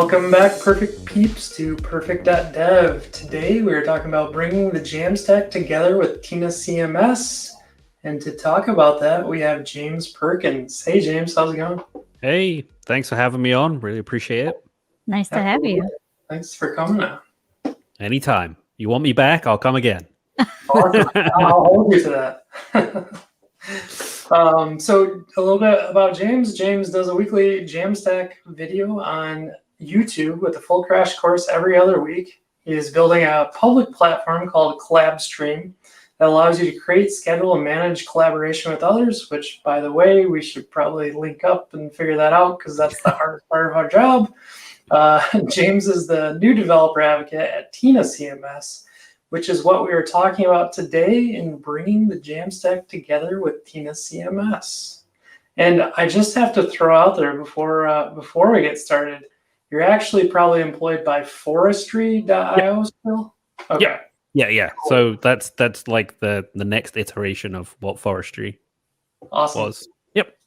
Welcome back, Purrfect peeps, to Purrfect.dev. Today we are talking about bringing the Jamstack together with TinaCMS. And to talk about that, we have James Perkins. Hey, James, how's it going? Hey, thanks for having me on. Really appreciate it. Nice to have you. Thanks for coming out. Anytime. You want me back, I'll come again. Awesome. I'll hold you to that. So a little bit about James. James does a weekly Jamstack video on YouTube with a full crash course every other week. He is building a public platform called Collabstream that allows you to create, schedule, and manage collaboration with others, which, by the way, we should probably link up and figure that out because that's the hardest part of our job. James is the new developer advocate at TinaCMS, which is what we are talking about today in bringing the Jamstack together with TinaCMS. And I just have to throw out there before we get started, you're actually probably employed by forestry.io still? Okay. Yeah. Cool. So that's like the next iteration of what forestry was. Yep.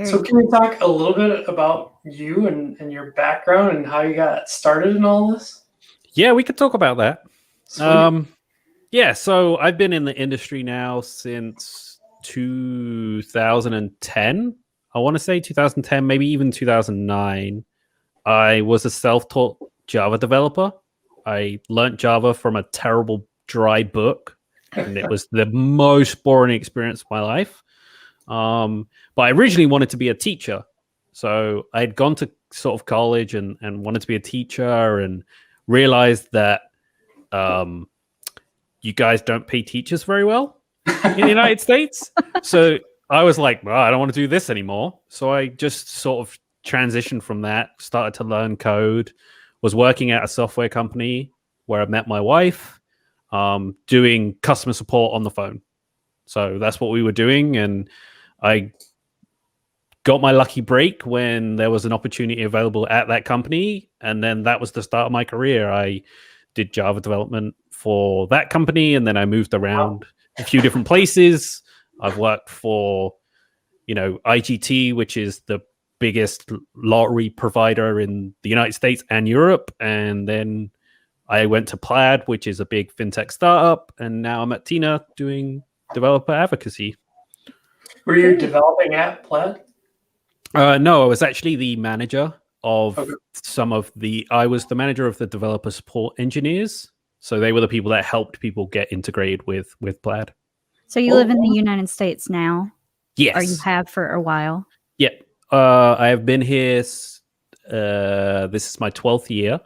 So can you talk a little bit about you and your background and how you got started in all this? Yeah, we could talk about that. Sweet. Yeah, so I've been in the industry now since 2010. I want to say 2010, maybe even 2009. I was a self-taught Java developer. I learned Java from a terrible dry book, and it was the most boring experience of my life. But I originally wanted to be a teacher. So I'd gone to sort of college and wanted to be a teacher and realized that you guys don't pay teachers very well in the United States. So I was like, well, I don't want to do this anymore. So I just sort of transitioned from that, started to learn code, was working at a software company where I met my wife, doing customer support on the phone. So that's what we were doing. And I got my lucky break when there was an opportunity available at that company. And then that was the start of my career. I did Java development for that company, and then I moved around a few different places. I've worked for, IGT, which is the biggest lottery provider in the United States and Europe. And then I went to Plaid, which is a big fintech startup. And now I'm at Tina doing developer advocacy. Were you developing at Plaid? No, I was actually the manager of I was the manager of the developer support engineers. So they were the people that helped people get integrated with Plaid. So you live in the United States now? Yes. Or you have for a while? Yeah. I have been here. This is my 12th year.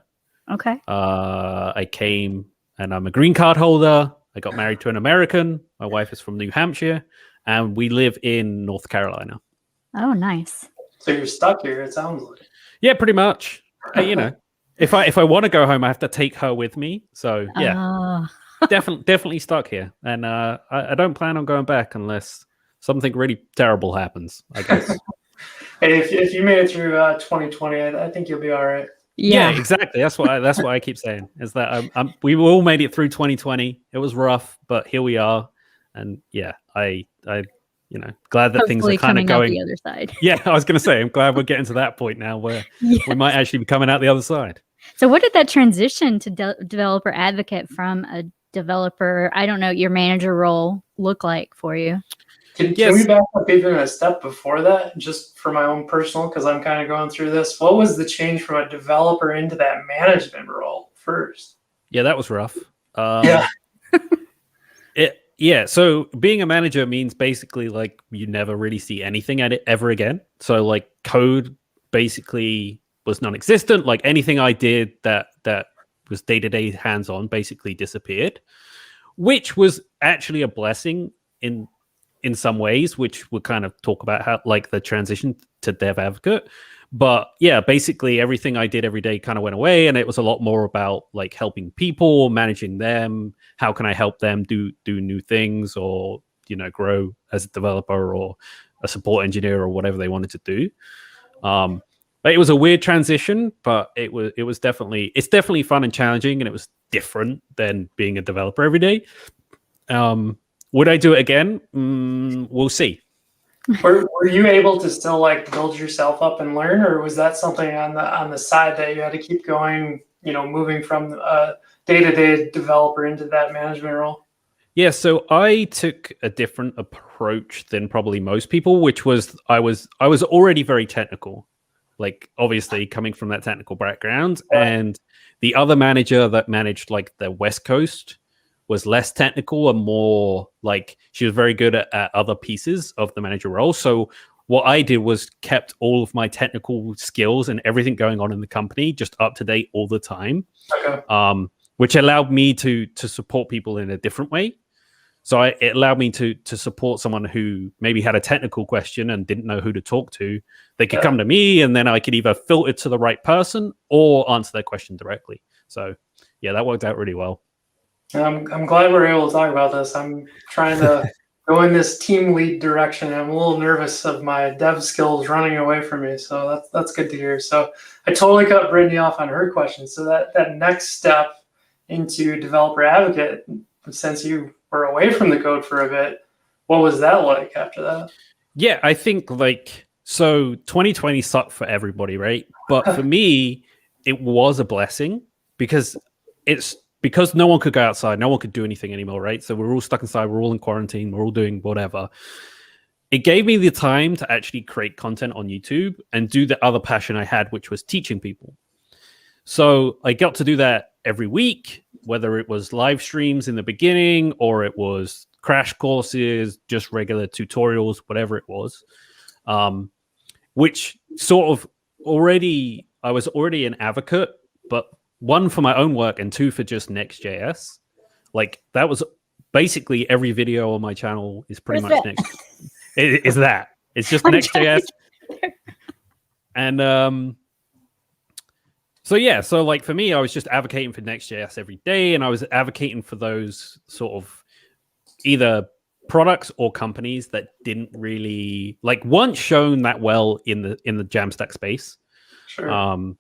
Okay. I came and I'm a green card holder. I got married to an American. My wife is from New Hampshire, and we live in North Carolina. Oh, nice. So you're stuck here, it sounds like. Yeah, pretty much. If I want to go home, I have to take her with me. So yeah, definitely stuck here, and I don't plan on going back unless something really terrible happens, I guess. Hey, if you made it through 2020, I think you'll be all right. Yeah, exactly. That's what I keep saying is that we all made it through 2020. It was rough, but here we are, and yeah, I glad that things are kind of going out the other side. Yeah, I was going to say, I'm glad we're getting to that point now where we might actually be coming out the other side. So what did that transition to developer advocate from a developer, I don't know, your manager role look like for you? Can we back up even a step before that, just for my own personal, because I'm kind of going through this. What was the change from a developer into that management role first? Yeah, that was rough. Yeah. So being a manager means basically like you never really see anything at it ever again. So like code basically was non-existent. Like anything I did that was day-to-day hands-on basically disappeared, which was actually a blessing in some ways, which we'll kind of talk about how like the transition to dev advocate. But yeah, basically everything I did every day kind of went away, and it was a lot more about like helping people, managing them. How can I help them do new things, or grow as a developer or a support engineer or whatever they wanted to do. But it was a weird transition, but it's definitely fun and challenging, and it was different than being a developer every day. Would I do it again? We'll see. Were you able to still like build yourself up and learn, or was that something on the side that you had to keep going, moving from a day-to-day developer into that management role? Yeah, so I took a different approach than probably most people, which was I was already very technical, like obviously coming from that technical background, and the other manager that managed like the West Coast was less technical and more like she was very good at other pieces of the manager role. So what I did was kept all of my technical skills and everything going on in the company just up to date all the time, which allowed me to support people in a different way. So it allowed me to support someone who maybe had a technical question and didn't know who to talk to. They could come to me, and then I could either filter to the right person or answer their question directly. So yeah, that worked out really well. I'm glad we're able to talk about this. I'm trying to go in this team lead direction. I'm a little nervous of my dev skills running away from me. So that's good to hear. So I totally cut Brittney off on her question. So that next step into developer advocate, since you were away from the code for a bit, what was that like after that? Yeah, I think so 2020 sucked for everybody, right? But for me, it was a blessing because no one could go outside, no one could do anything anymore, right? So we're all stuck inside, we're all in quarantine, we're all doing whatever. It gave me the time to actually create content on YouTube and do the other passion I had, which was teaching people. So I got to do that every week, whether it was live streams in the beginning or it was crash courses, just regular tutorials, whatever it was, which sort of I was already an advocate, but one for my own work and two for just Next.JS. Like that was basically every video on my channel is pretty much Next. Is that it's just Next.js. And so yeah, so like for me, I was just advocating for Next.js every day, and I was advocating for those sort of either products or companies that didn't really weren't shown that well in the Jamstack space. Sure.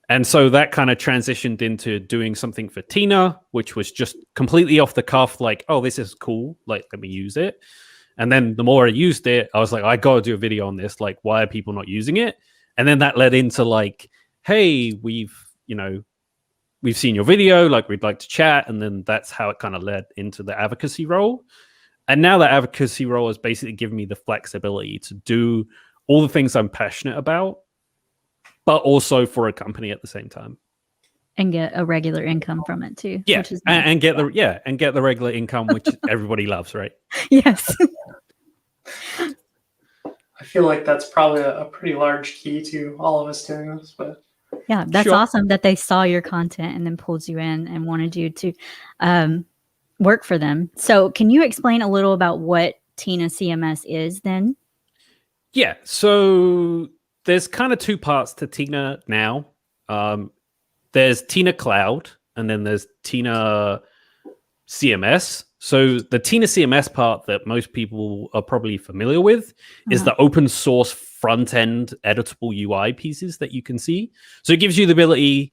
And so that kind of transitioned into doing something for Tina, which was just completely off the cuff, like, oh, this is cool, like let me use it. And then the more I used it, I was like, I gotta do a video on this, like why are people not using it? And then that led into like, hey, we've seen your video, like we'd like to chat. And then that's how it kind of led into the advocacy role. And now that advocacy role has basically given me the flexibility to do all the things I'm passionate about, but also for a company at the same time. And get a regular income from it too. Yeah, which is nice. and get the regular income, which everybody loves, right? Yes. I feel like that's probably a pretty large key to all of us doing this, but yeah, that's Sure. awesome that they saw your content and then pulled you in and wanted you to work for them. So can you explain a little about what TinaCMS is then? Yeah, so there's kind of two parts to Tina now. There's Tina Cloud, and then there's TinaCMS. So the TinaCMS part that most people are probably familiar with is the open source front-end editable UI pieces that you can see. So it gives you the ability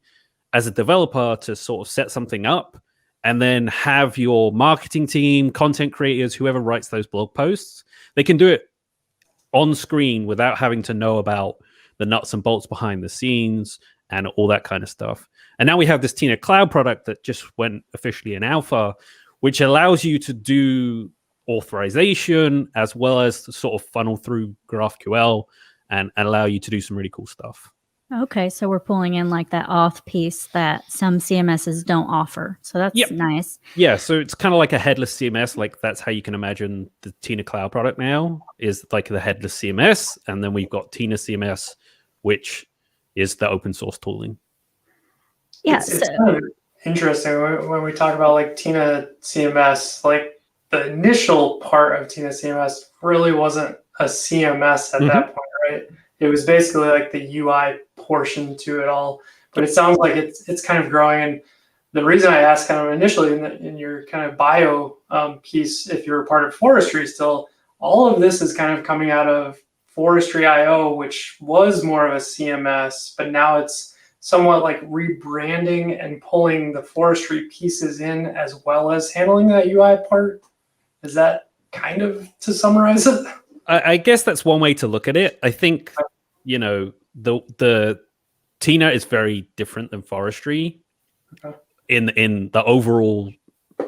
as a developer to sort of set something up and then have your marketing team, content creators, whoever writes those blog posts, they can do it on screen without having to know about the nuts and bolts behind the scenes and all that kind of stuff. And now we have this Tina Cloud product that just went officially in alpha, which allows you to do authorization as well as sort of funnel through GraphQL and allow you to do some really cool stuff. Okay, so we're pulling in like that auth piece that some CMSs don't offer. So that's nice. Yeah, so it's kind of like a headless CMS. Like that's how you can imagine the Tina Cloud product now is like the headless CMS. And then we've got TinaCMS, which is the open source tooling. Yeah, it's kind of interesting when we talk about like TinaCMS, like the initial part of TinaCMS really wasn't a CMS at that point, right? It was basically like the UI portion to it all, but it sounds like it's kind of growing. And the reason I asked kind of initially in your kind of bio piece, if you're a part of Forestry still, all of this is kind of coming out of Forestry.io, which was more of a CMS, but now it's somewhat like rebranding and pulling the Forestry pieces in as well as handling that UI part. Is that kind of to summarize it? I guess that's one way to look at it. I think, you know, the Tina is very different than forestry in the overall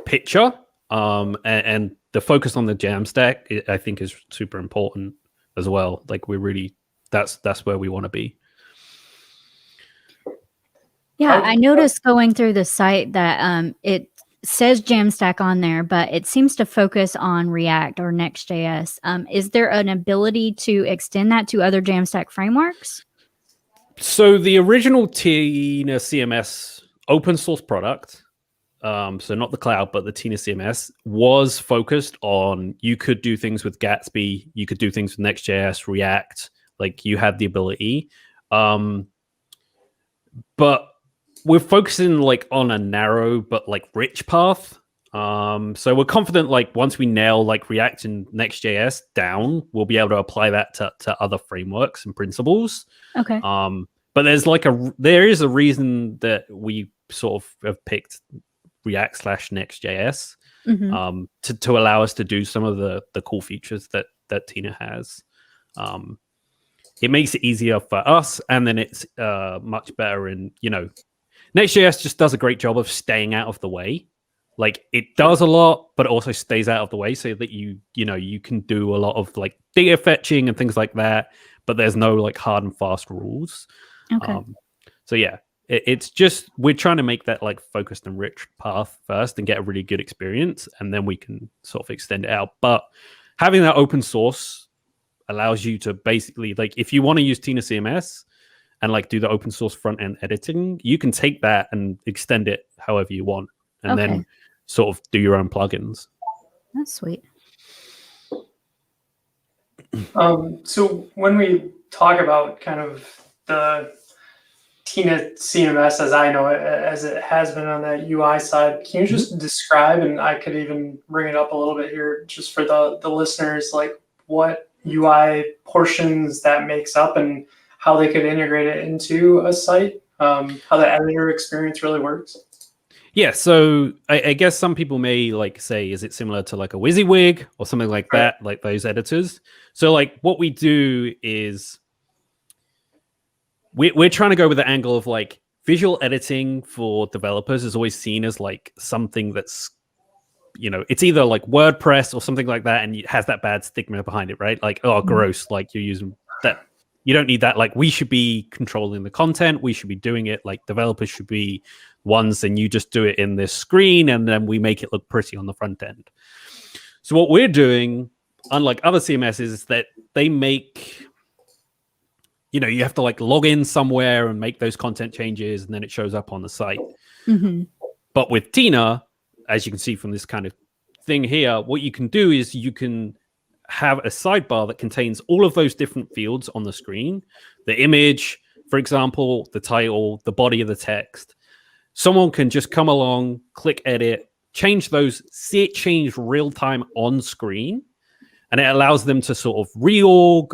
picture. And the focus on the Jamstack, I think, is super important as well. Like we're really that's where we want to be. Yeah, I noticed going through the site that it says Jamstack on there, but it seems to focus on React or Next.js. Is there an ability to extend that to other Jamstack frameworks? So the original TinaCMS open source product, so not the cloud, but the TinaCMS was focused on you could do things with Gatsby, you could do things with Next.js, React, like you had the ability. But we're focusing like on a narrow but like rich path. So we're confident like once we nail like React and Next.js down, we'll be able to apply that to other frameworks and principles. Okay. But there is a reason that we sort of have picked React / Next.js to allow us to do some of the cool features that Tina has. It makes it easier for us, and then it's much better in, you know, Next.js just does a great job of staying out of the way. Like it does a lot, but it also stays out of the way so that you can do a lot of like data fetching and things like that, but there's no like hard and fast rules. Okay. So yeah, it's just we're trying to make that like focused and rich path first and get a really good experience, and then we can sort of extend it out. But having that open source allows you to basically, like, if you want to use TinaCMS and like do the open source front end editing, you can take that and extend it however you want, and then sort of do your own plugins. That's sweet. So when we talk about kind of the TinaCMS as I know it, as it has been on that UI side, can you just describe, and I could even bring it up a little bit here just for the listeners, like what UI portions that makes up and how they could integrate it into a site, how the editor experience really works? Yeah, so I guess some people may like say, is it similar to like a WYSIWYG or something like that, like those editors? So like what we do is we're trying to go with the angle of like visual editing for developers is always seen as like something that's, you know, it's either like WordPress or something like that, and it has that bad stigma behind it, right? Like, oh, gross, like you're using that. You don't need that. Like, we should be controlling the content. We should be doing it. Like, developers should be ones, and you just do it in this screen, and then we make it look pretty on the front end. So what we're doing, unlike other CMSs, is that they make, you know, you have to like log in somewhere and make those content changes, and then it shows up on the site. But with Tina, as you can see from this kind of thing here, what you can do is you can have a sidebar that contains all of those different fields on the screen. The image, for example, the title, the body of the text. Someone can just come along, click edit, change those, see it change real time on screen. And it allows them to sort of reorg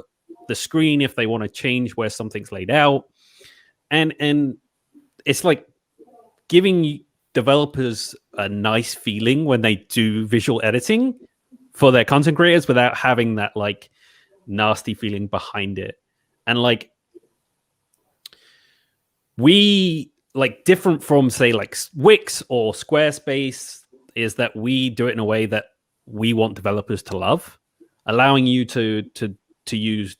the screen if they want to change where something's laid out. And it's like giving developers a nice feeling when they do visual editing for their content creators without having that like nasty feeling behind it. And like we like different from say like Wix or Squarespace is that we do it in a way that we want developers to love, allowing you to use,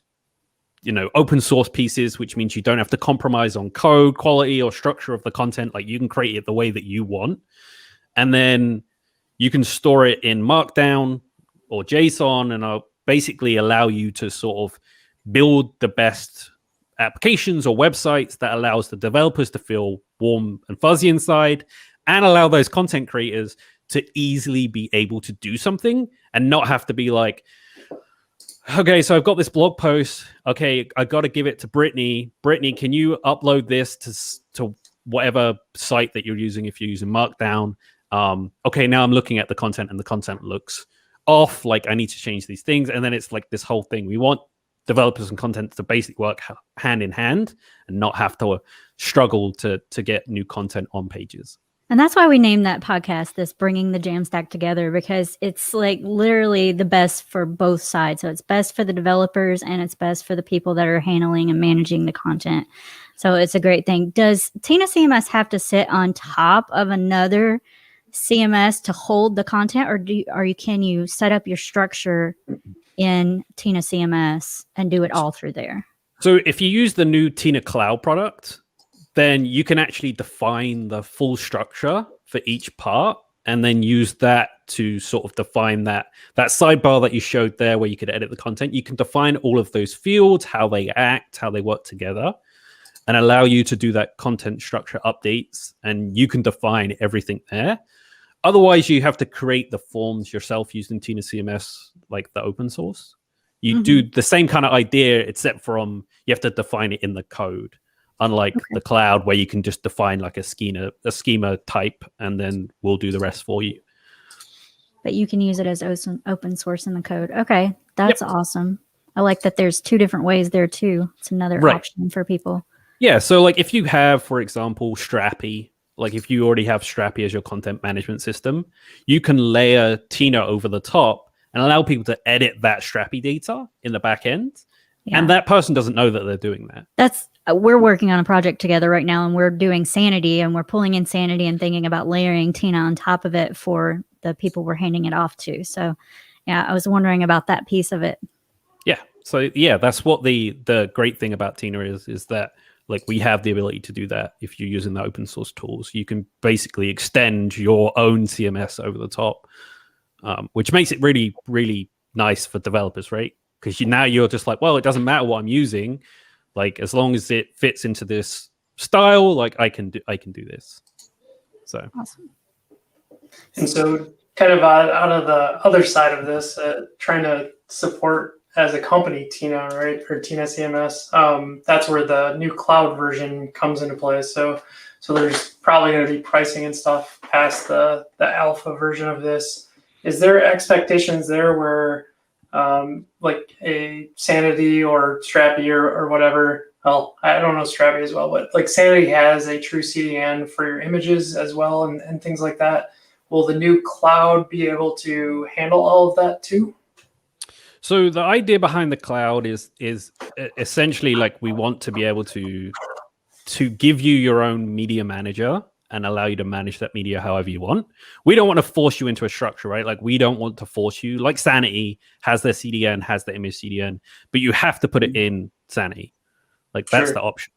you know, open source pieces, which means you don't have to compromise on code quality or structure of the content. Like you can create it the way that you want, and then you can store it in Markdown or JSON, and I'll basically allow you to sort of build the best applications or websites that allows the developers to feel warm and fuzzy inside, and allow those content creators to easily be able to do something and not have to be like, okay, so I've got this blog post. Okay, I got to give it to Brittney. Brittney, can you upload this to whatever site that you're using if you're using Markdown? Okay, now I'm looking at the content and the content looks off. Like I need to change these things. And then it's like this whole thing. We want developers and content to basically work hand in hand and not have to struggle to get new content on pages. And that's why we named that podcast this Bringing the Jamstack Together, because it's like literally the best for both sides. So it's best for the developers and it's best for the people that are handling and managing the content. So it's a great thing. Does TinaCMS have to sit on top of another CMS to hold the content, or can you set up your structure in TinaCMS and do it all through there? So if you use the new Tina Cloud product, then you can actually define the full structure for each part and then use that to sort of define that sidebar that you showed there where you could edit the content. You can define all of those fields, how they act, how they work together, and allow you to do that content structure updates, and you can define everything there. Otherwise, you have to create the forms yourself using TinaCMS, like the open source. You do the same kind of idea, except from you have to define it in the code. Unlike the cloud, where you can just define like a schema type, and then we'll do the rest for you. But you can use it as open source in the code. Okay, that's awesome. I like that there's two different ways there too. It's another option for people. Yeah, so like if you have, for example, Strappy, like if you already have Strappy as your content management system, you can layer Tina over the top and allow people to edit that Strappy data in the back end. Yeah. And that person doesn't know that they're doing that. We're working on a project together right now, and we're doing Sanity, and we're pulling in Sanity and thinking about layering Tina on top of it for the people we're handing it off to. So yeah, I was wondering about that piece of it. Yeah. So yeah, that's what the great thing about Tina is that like we have the ability to do that. If you're using the open source tools, you can basically extend your own CMS over the top, which makes it really, really nice for developers, right? Because now you're just like, well, it doesn't matter what I'm using. Like as long as it fits into this style, like I can do this. So awesome. And so kind of out of the other side of this, trying to support as a company Tina, right, or TinaCMS, that's where the new cloud version comes into play. So there's probably going to be pricing and stuff past the alpha version of this. Is there expectations there where like a Sanity or Strappy or whatever? Well, I don't know Strappy as well, but like Sanity has a true CDN for your images as well and things like that. Will the new cloud be able to handle all of that too? So the idea behind the cloud is essentially like we want to be able to give you your own media manager and allow you to manage that media however you want. We don't want to force you into a structure, right? Like we don't want to force you. Like Sanity has their CDN, has the image CDN, but you have to put it in Sanity. Like that's the option.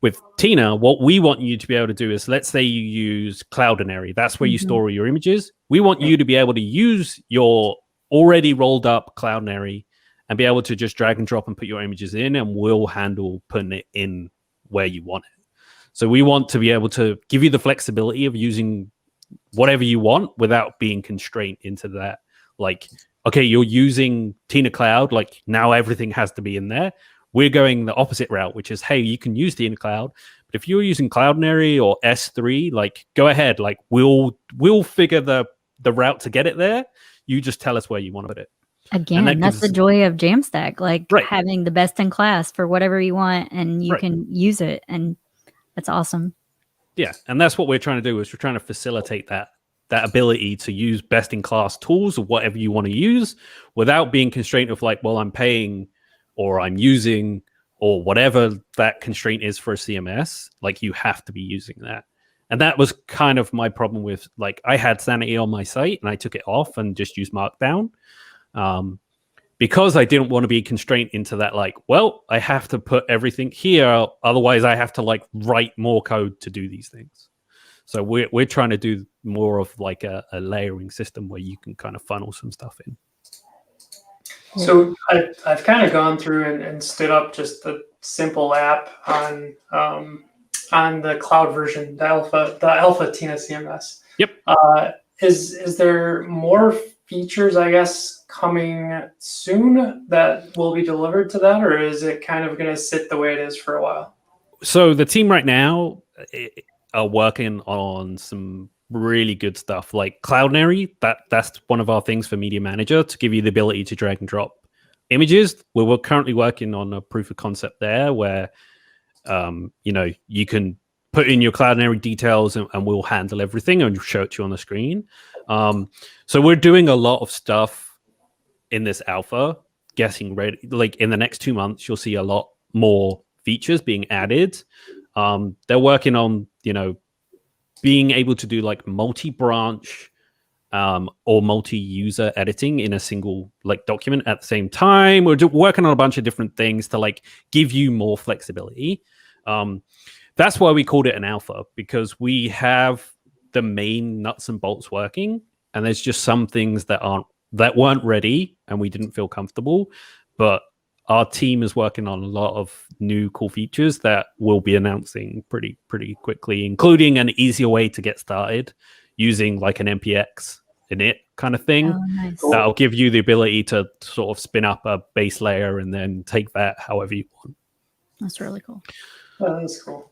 With Tina, what we want you to be able to do is, let's say you use Cloudinary. That's where you store your images. We want you to be able to use your already rolled up Cloudinary and be able to just drag and drop and put your images in, and we'll handle putting it in where you want it. So we want to be able to give you the flexibility of using whatever you want without being constrained into that. Like, okay, you're using Tina Cloud, like now everything has to be in there. We're going the opposite route, which is, hey, you can use Tina Cloud, but if you're using Cloudinary or S3, like go ahead, like we'll figure the route to get it there. You just tell us where you want to put it. Again, that's the joy of Jamstack, like having the best in class for whatever you want, and you can use it, and that's awesome. Yeah, and that's what we're trying to do, is we're trying to facilitate that ability to use best in class tools or whatever you want to use without being constrained of like, well, I'm paying or I'm using or whatever that constraint is for a CMS. Like you have to be using that. And that was kind of my problem with, like, I had Sanity on my site and I took it off and just used Markdown because I didn't want to be constrained into that, like, well, I have to put everything here. Otherwise, I have to like write more code to do these things. So we're trying to do more of like a layering system where you can kind of funnel some stuff in. So I've kind of gone through and stood up just a simple app on the cloud version, the alpha TinaCMS. Yep. Is there more features, I guess, coming soon that will be delivered to that, or is it kind of going to sit the way it is for a while? So the team right now are working on some really good stuff, like Cloudinary. That's one of our things for Media Manager, to give you the ability to drag and drop images. We're currently working on a proof of concept there where you can put in your cloudinary details and we'll handle everything and show it to you on the screen. So we're doing a lot of stuff in this alpha, getting ready. Like in the next 2 months, you'll see a lot more features being added. They're working on, being able to do like multi-branch or multi-user editing in a single like document at the same time. We're working on a bunch of different things to like give you more flexibility. That's why we called it an alpha, because we have the main nuts and bolts working, and there's just some things that weren't ready and we didn't feel comfortable. But our team is working on a lot of new cool features that we'll be announcing pretty quickly, including an easier way to get started using like an NPX init kind of thing. Oh, nice. That'll give you the ability to sort of spin up a base layer and then take that however you want. That's really cool. Oh, that's cool.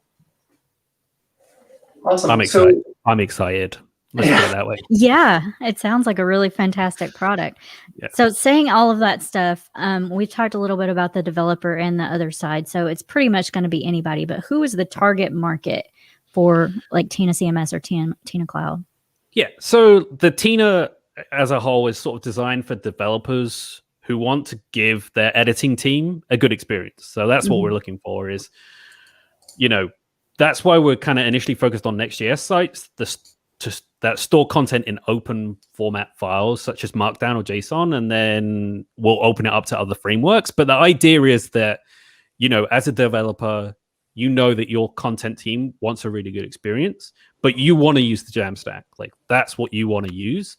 Awesome. I'm excited. Let's put it that way. Yeah, it sounds like a really fantastic product. Yeah. So saying all of that stuff, we've talked a little bit about the developer and the other side. So it's pretty much going to be anybody, but who is the target market for like TinaCMS or Tina Cloud? Yeah, so the Tina as a whole is sort of designed for developers who want to give their editing team a good experience. So that's what we're looking for is, that's why we're kind of initially focused on Next.js sites that store content in open format files such as Markdown or JSON, and then we'll open it up to other frameworks. But the idea is that, as a developer, that your content team wants a really good experience, but you want to use the Jamstack. Like that's what you want to use.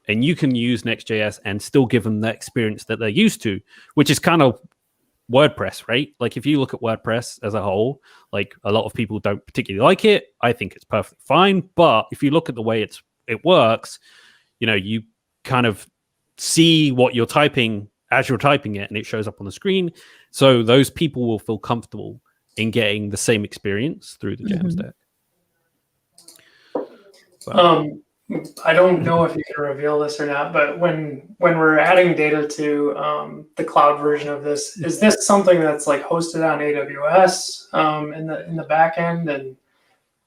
And you can use Next.js and still give them the experience that they're used to, which is kind of WordPress, right? Like if you look at WordPress as a whole, like a lot of people don't particularly like it. I think it's perfectly fine. But if you look at the way it works, you kind of see what you're typing as you're typing it and it shows up on the screen. So those people will feel comfortable in getting the same experience through the Jamstack. I don't know if you can reveal this or not, but when we're adding data to the cloud version of this, is this something that's like hosted on AWS in the backend?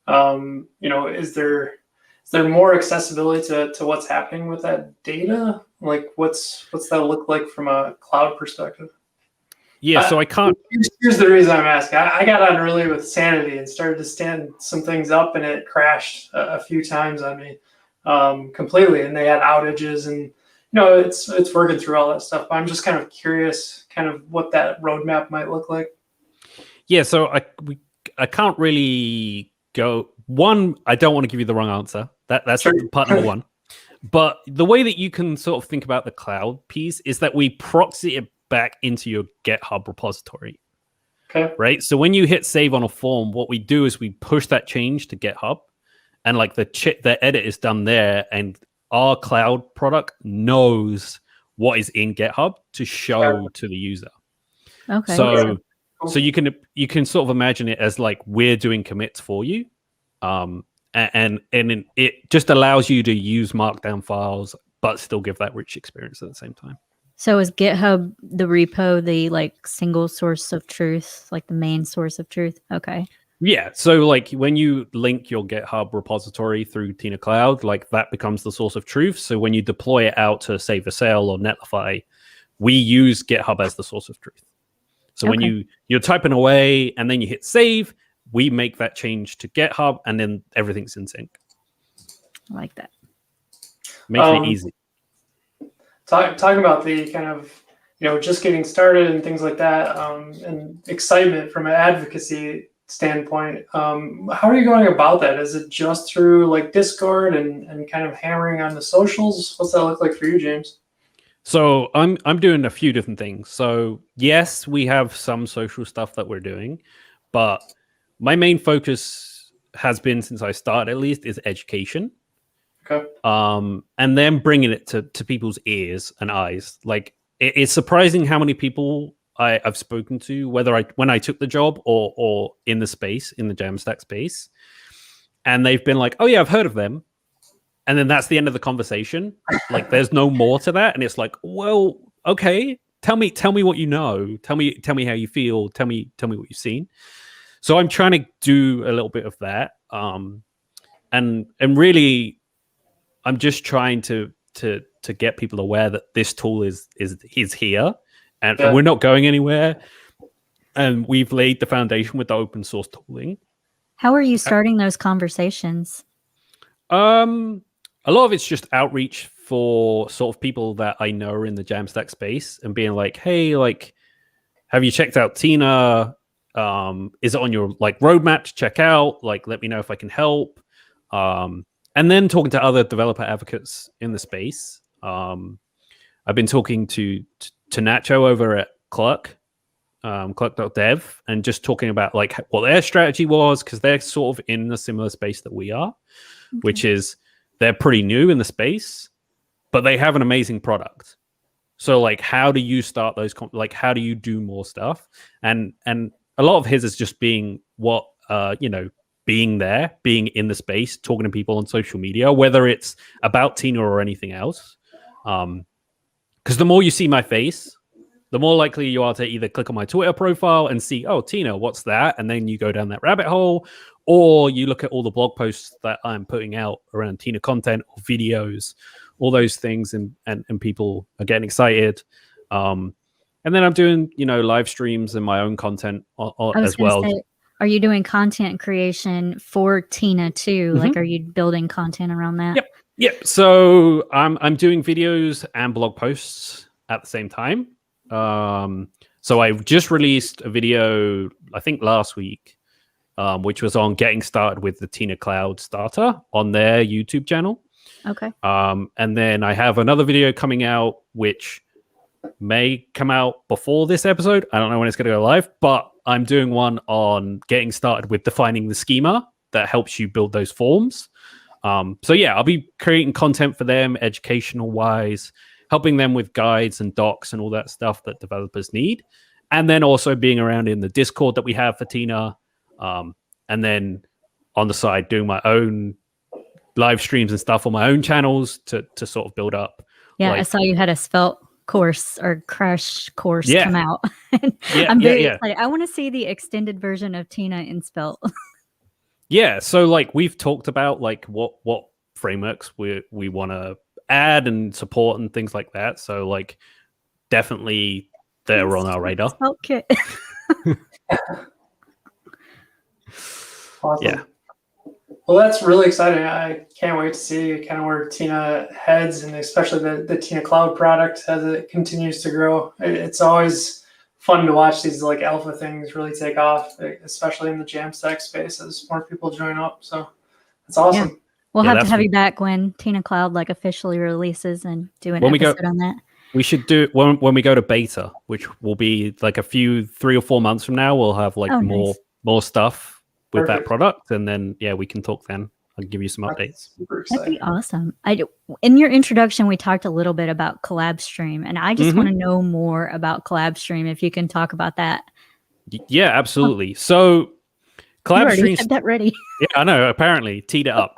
And is there more accessibility to what's happening with that data? Like what's that look like from a cloud perspective? Yeah, so I can't. Here's the reason I'm asking. I got on early with Sanity and started to stand some things up, and it crashed a few times on me completely. And they had outages, and it's working through all that stuff. But I'm just kind of curious, kind of what that roadmap might look like. Yeah, so I can't really go. One, I don't want to give you the wrong answer. That's Sure. part number one. But the way that you can sort of think about the cloud piece is that we proxy it back into your GitHub repository. Okay. Right. So when you hit save on a form, what we do is we push that change to GitHub, and like the edit is done there, and our cloud product knows what is in GitHub to show to the user. Okay. So you can sort of imagine it as like we're doing commits for you, and it just allows you to use Markdown files but still give that rich experience at the same time. So is GitHub the repo, the like single source of truth, like the main source of truth? Okay. Yeah. So like when you link your GitHub repository through Tina Cloud, like that becomes the source of truth. So when you deploy it out to Save a Sail or Netlify, we use GitHub as the source of truth. So when you're typing away and then you hit save, we make that change to GitHub and then everything's in sync. I like that. Making it easy. Talking about the kind of, just getting started and things like that, and excitement from an advocacy standpoint, how are you going about that? Is it just through like Discord and kind of hammering on the socials? What's that look like for you, James? So I'm doing a few different things. So yes, we have some social stuff that we're doing, but my main focus has been, since I started at least, is education. Okay. And then bringing it to people's ears and eyes. Like it's surprising how many people I've spoken to, when I took the job or in the space, in the Jamstack space, and they've been like, "Oh yeah, I've heard of them," and then that's the end of the conversation. Like there's no more to that, and it's like, well, okay, tell me what you know, tell me how you feel, tell me what you've seen. So I'm trying to do a little bit of that. And really, I'm just trying to get people aware that this tool is here, and we're not going anywhere. And we've laid the foundation with the open source tooling. How are you starting those conversations? A lot of it's just outreach for sort of people that I know are in the Jamstack space and being like, hey, like, have you checked out Tina? Is it on your like roadmap to check out? Like, let me know if I can help. And then talking to other developer advocates in the space. I've been talking to Nacho over at Clerk, Clerk.dev, and just talking about like what their strategy was, because they're sort of in a similar space that we are, which is they're pretty new in the space, but they have an amazing product. So like, how do you start those? Like, how do you do more stuff? And a lot of his is just being being there, being in the space, talking to people on social media, whether it's about Tina or anything else. Because the more you see my face, the more likely you are to either click on my Twitter profile and see, oh, Tina, what's that? And then you go down that rabbit hole, or you look at all the blog posts that I'm putting out around Tina content or videos, all those things, and people are getting excited. And then I'm doing, live streams and my own content as well. Are you doing content creation for Tina too? Mm-hmm. Like, are you building content around that? Yep. So I'm doing videos and blog posts at the same time. So I just released a video, I think last week, which was on getting started with the Tina Cloud starter on their YouTube channel. Okay. And then I have another video coming out, which may come out before this episode. I don't know when it's going to go live, but I'm doing one on getting started with defining the schema that helps you build those forms. So yeah, I'll be creating content for them, educational wise, helping them with guides and docs and all that stuff that developers need. And then also being around in the Discord that we have for Tina. And then on the side, doing my own live streams and stuff on my own channels to sort of build up. Yeah, I saw you had a Svelte course or crash course come out. I'm very excited. I want to see the extended version of Tina in Svelte. Yeah, so like we've talked about like what frameworks we want to add and support and things like that. So like definitely they're on our radar. Svelte kit. Awesome. Yeah. Well, that's really exciting. I can't wait to see kind of where Tina heads, and especially the Tina Cloud product as it continues to grow. It's always fun to watch these like alpha things really take off, especially in the Jamstack space as more people join up. So it's awesome. Yeah. We'll have to have you back when Tina Cloud like officially releases and do an episode on that. We should do when we go to beta, which will be like 3 or 4 months from now. We'll have like more stuff with that product, and then we can talk then. I'll give you some updates. That'd be awesome. In your introduction, we talked a little bit about Collabstream, and I just want to know more about Collabstream. If you can talk about that. Yeah, absolutely. So Collabstream, you already had that ready. Yeah, I know. Apparently, teed it up.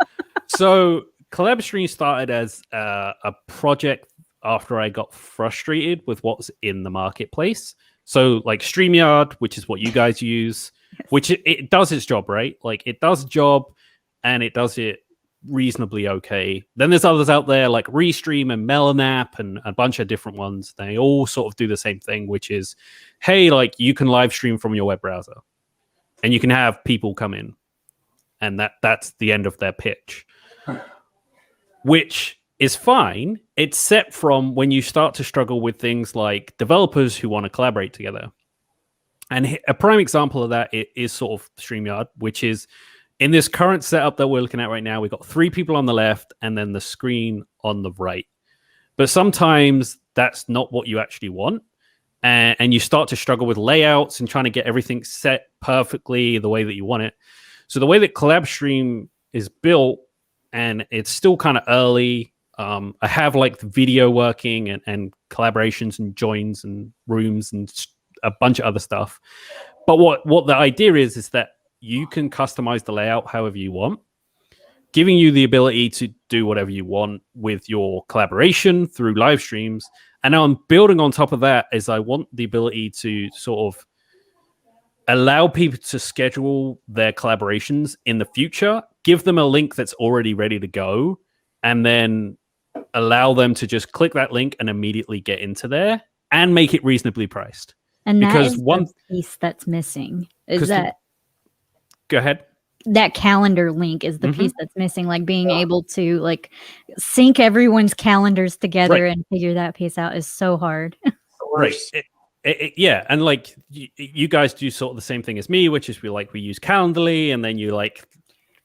So Collabstream started as a project after I got frustrated with what's in the marketplace. So like StreamYard, which is what you guys use. Which it does its job, right? Like it does a job and it does it reasonably okay. Then there's others out there like Restream and Melanap and a bunch of different ones. They all sort of do the same thing, which is, hey, like you can live stream from your web browser and you can have people come in. And that's the end of their pitch, which is fine, except from when you start to struggle with things like developers who want to collaborate together. And a prime example of that is sort of StreamYard, which is in this current setup that we're looking at right now, we've got 3 people on the left and then the screen on the right. But sometimes that's not what you actually want. And you start to struggle with layouts and trying to get everything set perfectly the way that you want it. So the way that Collabstream is built, and it's still kind of early, I have like the video working and collaborations and joins and rooms and a bunch of other stuff. But what the idea is that you can customize the layout however you want, giving you the ability to do whatever you want with your collaboration through live streams. And now I'm building on top of that is I want the ability to sort of allow people to schedule their collaborations in the future, give them a link that's already ready to go, and then allow them to just click that link and immediately get into there and make it reasonably priced. And that Because is the piece that's missing. Is that go ahead. That calendar link is the piece that's missing, like being able to like sync everyone's calendars together and figure that piece out is so hard. Right. Yeah, and like you guys do sort of the same thing as me, which is we use Calendly, and then you like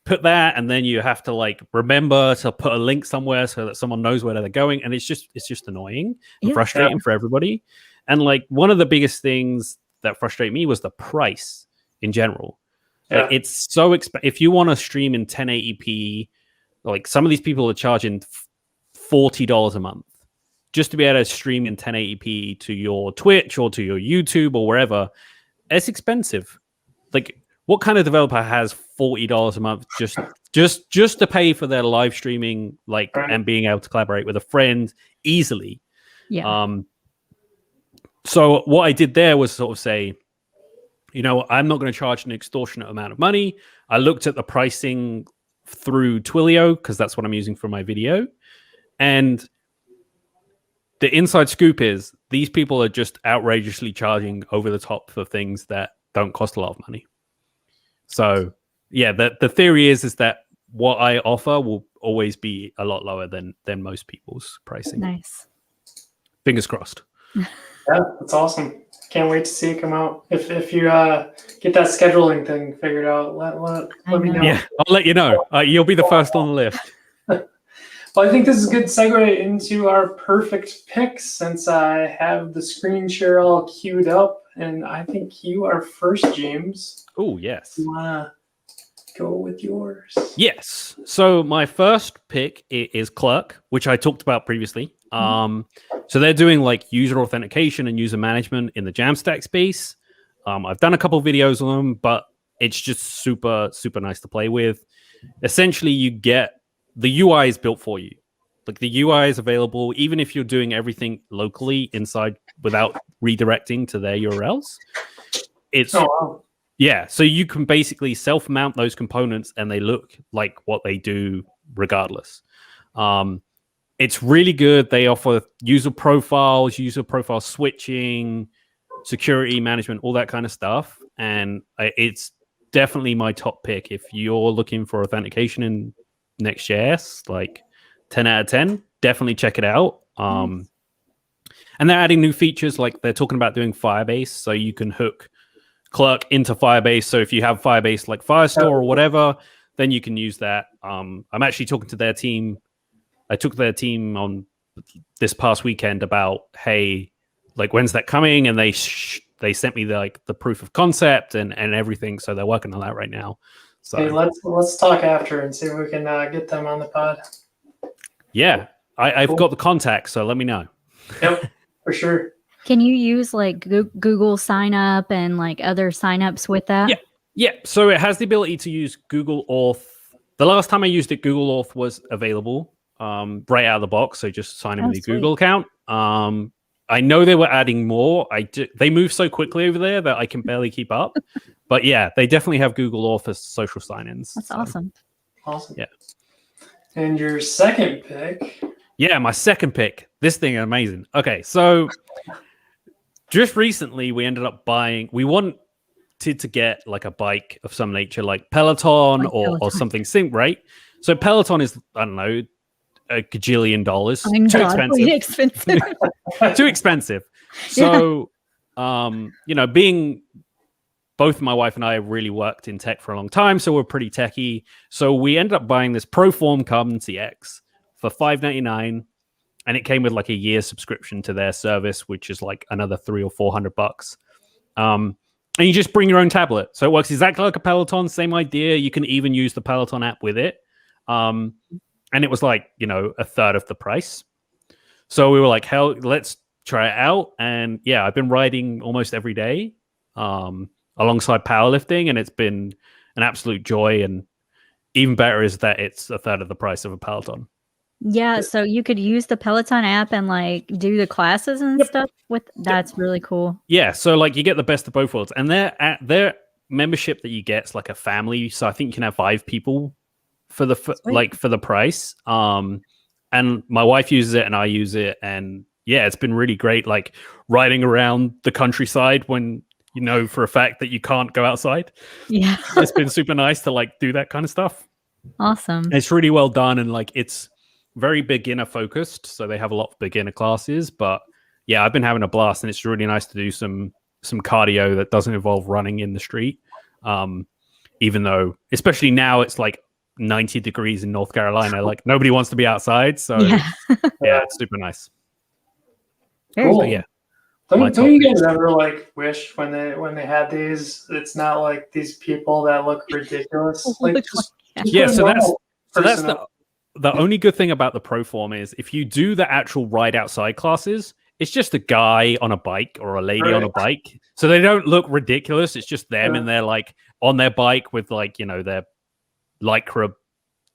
put that, and then you have to like remember to put a link somewhere so that someone knows where they're going, and it's just annoying and frustrating for everybody. And like one of the biggest things that frustrated me was the price in general. It's so expensive. If you want to stream in 1080p, like some of these people are charging $40 a month just to be able to stream in 1080p to your Twitch or to your YouTube or wherever. It's expensive. Like, what kind of developer has $40 a month just to pay for their live streaming, like, and being able to collaborate with a friend easily? Yeah. So what I did there was sort of say, you know, I'm not going to charge an extortionate amount of money. I looked at the pricing through Twilio because that's what I'm using for my video. And the inside scoop is these people are just outrageously charging over the top for things that don't cost a lot of money. So yeah, the theory is that what I offer will always be a lot lower than most people's pricing. Nice. Fingers crossed. Yeah, that's awesome. Can't wait to see it come out. If you get that scheduling thing figured out, let me know. Yeah, I'll let you know. You'll be the first on the list. Well, I think this is a good segue into our Purrfect Picks, since I have the screen share all queued up, and I think you are first, James. Oh, yes. You wanna go with yours? Yes. So my first pick is Clerk, which I talked about previously. So they're doing like user authentication and user management in the Jamstack space. I've done a couple of videos on them, but it's just super, super nice to play with. Essentially, you get the UI is built for you. Like the UI is available, even if you're doing everything locally inside without redirecting to their URLs. It's yeah, so you can basically self-mount those components and they look like what they do regardless. It's really good. They offer user profiles, user profile switching, security management, all that kind of stuff. And it's definitely my top pick. If you're looking for authentication in Next.js, like 10 out of 10, definitely check it out. And they're adding new features, like they're talking about doing Firebase, so you can hook Clerk into Firebase. So if you have Firebase like Firestore or whatever, then you can use that. I'm actually talking to their team. I took their team on this past weekend about, hey, like when's that coming? And they sent me the proof of concept and everything. So they're working on that right now. So hey, let's talk after and see if we can get them on the pod. Yeah, I've got the contact, so let me know. Yep, for sure. Can you use like Google sign up and like other signups with that? Yeah. So it has the ability to use Google Auth. The last time I used it, Google Auth was available right out of the box. So just sign in with your Google account. I know they were adding more. They move so quickly over there that I can barely keep up. But yeah, they definitely have Google Auth as social sign-ins. That's awesome. Awesome. Yeah. And your second pick? Yeah, my second pick. This thing is amazing. Okay, so just recently we ended up we wanted to get like a bike of some nature, like Peloton or something right? So Peloton is, I don't know, a gajillion dollars. Too expensive. Too expensive. So, being both my wife and I really worked in tech for a long time, so we're pretty techie. So we ended up buying this Proform Carbon CX for $599, and it came with like a year subscription to their service, which is like another $300 or $400. And you just bring your own tablet, so it works exactly like a Peloton. Same idea. You can even use the Peloton app with it. And it was like, a third of the price. So we were like, hell, let's try it out. And yeah, I've been riding almost every day alongside powerlifting, and it's been an absolute joy. And even better is that it's a third of the price of a Peloton. Yeah, so you could use the Peloton app and like do the classes and stuff with that's really cool. Yeah, so like you get the best of both worlds, and their membership that you get is like a family. So I think you can have 5 people for the for the price. And my wife uses it, and I use it, and yeah, it's been really great. Like riding around the countryside when you know for a fact that you can't go outside. Yeah, It's been super nice to like do that kind of stuff. awesome. It's really well done, and like it's very beginner focused, so they have a lot of beginner classes. But yeah, I've been having a blast, and it's really nice to do some cardio that doesn't involve running in the street. Even though, especially now, it's like 90 degrees in North Carolina, like nobody wants to be outside. So yeah, it's super nice. Cool. So, yeah. Don't you guys ever like wish when they had these? It's not like these people that look ridiculous. Like yeah, so that's the only good thing about the Proform is if you do the actual ride outside classes, it's just a guy on a bike or a lady on a bike. So they don't look ridiculous. It's just them and they're like on their bike with like, you know, their lycra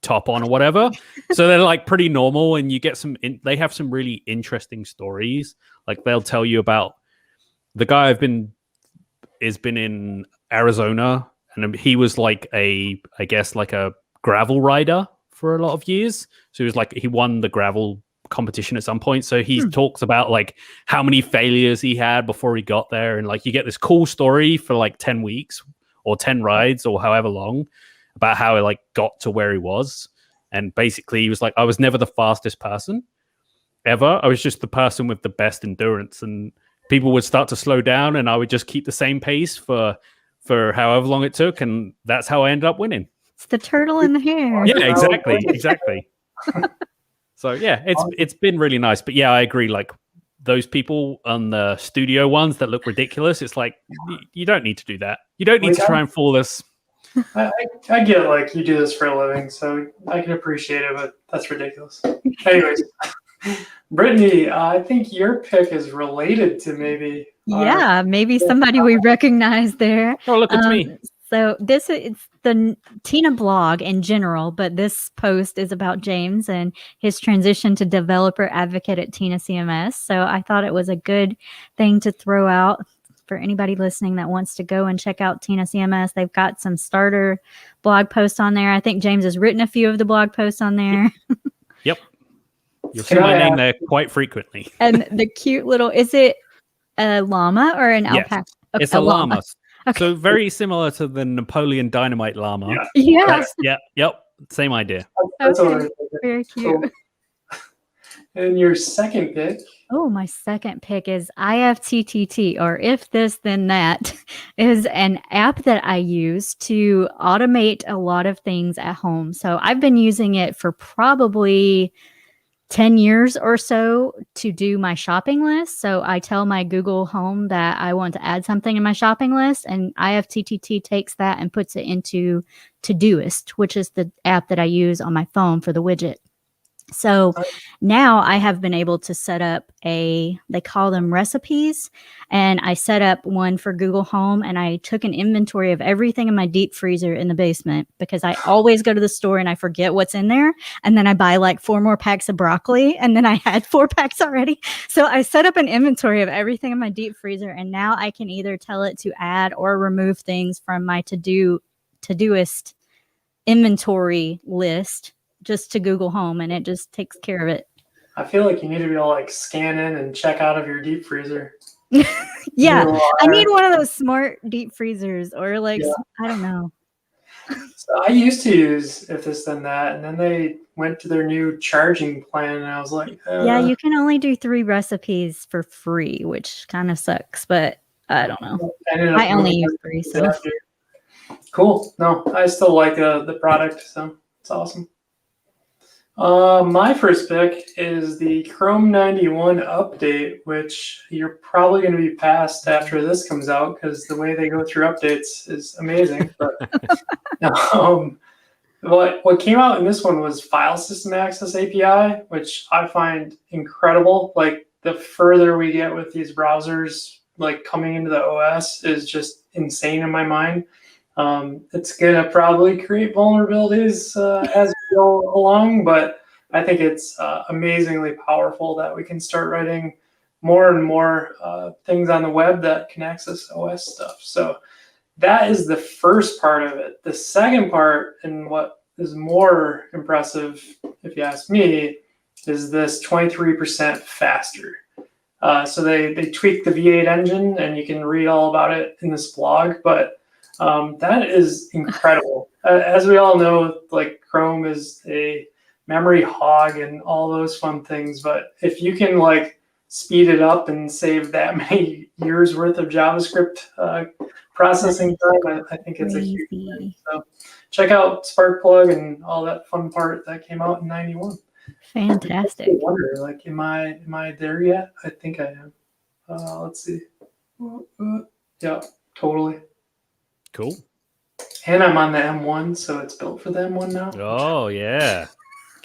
top on or whatever. So they're like pretty normal, and you get they have some really interesting stories. Like they'll tell you about the guy has been in Arizona, and he was like I guess like a gravel rider for a lot of years. So he was like, he won the gravel competition at some point. So he talks about like how many failures he had before he got there. And like, you get this cool story for like 10 weeks or 10 rides or however long about how he like got to where he was. And basically he was like, I was never the fastest person ever. I was just the person with the best endurance, and people would start to slow down and I would just keep the same pace for however long it took. And that's how I ended up winning. It's the turtle in the hair. Yeah, exactly. So yeah, it's been really nice. But yeah, I agree. Like those people on the studio ones that look ridiculous, it's like you don't need to do that. You don't need to try and fool us. I get like you do this for a living, so I can appreciate it, but that's ridiculous. Anyways, Brittney, I think your pick is related to maybe. Maybe somebody we recognize there. Oh, look, it's me. So it's the TinaBlog in general, but this post is about James and his transition to developer advocate at TinaCMS. So I thought it was a good thing to throw out for anybody listening that wants to go and check out TinaCMS. They've got some starter blog posts on there. I think James has written a few of the blog posts on there. Yep. You'll see my name there quite frequently. And the cute little, is it a llama or an alpaca? Okay, it's a llama. Okay. So very similar to the Napoleon Dynamite llama. Yeah. Yep. Same idea. Okay. Very cute. Cool. And your second pick? Oh, my second pick is IFTTT, or If This Then That, is an app that I use to automate a lot of things at home. So I've been using it for probably 10 years or so to do my shopping list. So I tell my Google Home that I want to add something in my shopping list, and IFTTT takes that and puts it into Todoist, which is the app that I use on my phone for the widget. So now I have been able to set up they call them recipes, and I set up one for Google Home, and I took an inventory of everything in my deep freezer in the basement, because I always go to the store and I forget what's in there. And then I buy like 4 more packs of broccoli, and then I had 4 packs already. So I set up an inventory of everything in my deep freezer, and now I can either tell it to add or remove things from my Todoist inventory list just to Google Home, and it just takes care of it. I feel like you need to be able to like scan in and check out of your deep freezer. Yeah, I need one of those smart deep freezers, or like, I don't know. So I used to use If This Then That, and then they went to their new charging plan, and I was like, yeah, you can only do 3 recipes for free, which kind of sucks, but I don't know. I only use 3, so. Cool. No, I still like the product, so it's awesome. My first pick is the Chrome 91 update, which you're probably going to be past after this comes out, because the way they go through updates is amazing. But what came out in this one was File System Access API, which I find incredible. Like the further we get with these browsers, like coming into the OS, is just insane in my mind. It's going to probably create vulnerabilities as we go along, but I think it's amazingly powerful that we can start writing more and more things on the web that can access OS stuff. So that is the first part of it. The second part, and what is more impressive, if you ask me, is this 23% faster. So they tweaked the V8 engine, and you can read all about it in this blog, but that is incredible. As we all know, like Chrome is a memory hog and all those fun things, but if you can like speed it up and save that many years worth of JavaScript processing time, I think it's a huge thing. So check out Sparkplug and all that fun part that came out in 91. Fantastic. I wonder, like, am I there yet? I think I am. Let's see. Yeah, totally. Cool. And I'm on the M1, so it's built for the M1 now. Oh yeah.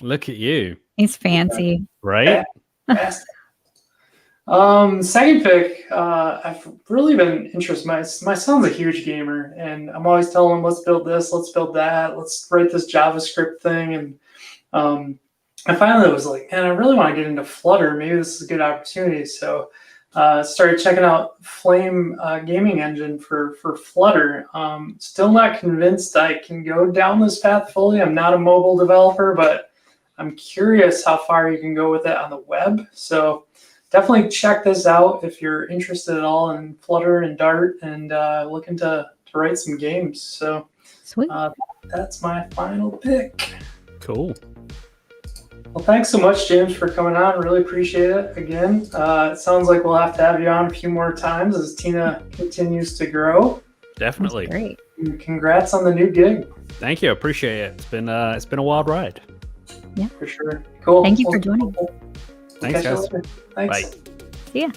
Look at you. He's fancy. Right? Fantastic. Second pick, I've really been interested. My son's a huge gamer, and I'm always telling him, let's build this, let's build that, let's write this JavaScript thing. And I finally was like, man, I really want to get into Flutter. Maybe this is a good opportunity. So started checking out Flame gaming engine for Flutter. Still not convinced I can go down this path fully. I'm not a mobile developer, but I'm curious how far you can go with it on the web. So definitely check this out if you're interested at all in Flutter and Dart and looking to write some games. So Sweet. That's my final pick. Cool. Well, thanks so much, James, for coming on. Really appreciate it. Again, it sounds like we'll have to have you on a few more times as Tina continues to grow. Definitely. That's great. And congrats on the new gig. Thank you. I appreciate it. It's been a wild ride. For sure. Cool. Thank you for joining. Thanks, guys. Thanks. Bye. See ya.